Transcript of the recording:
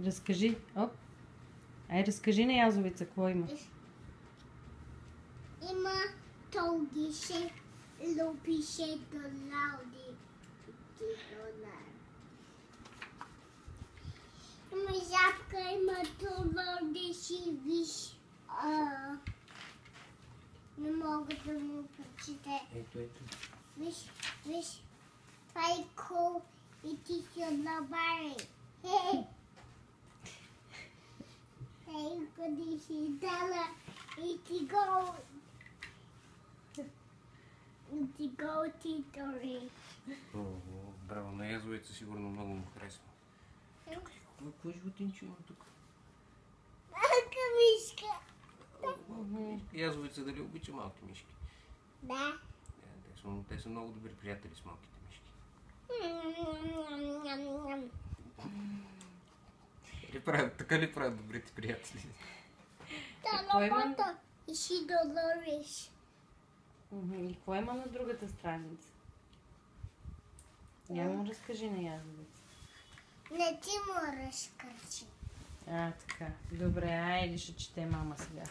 Разкажи. Оп. Ай, разкажи на Язовица, какво има? Има толгише, лупише, долауди. Има жабка, има долауди, виж. Не мога да му прочете. Ето. Виж. Това е кол и ти си отнабари. Ей, къде си дала и ти го. И ти го ти дори. Браво, на Язовица сигурно много му харесва. Какво животинче има тук? Мишка. Язовица дали обича малки мишки? Да. Те са много добри приятели с малките мишки. Така ли правят добрите приятели? Талапата и си долориш. И какво има на другата страница? Няма разкажи на Язовица. Не ти му разкажи. Така. Добре, айде ще чете мама сега.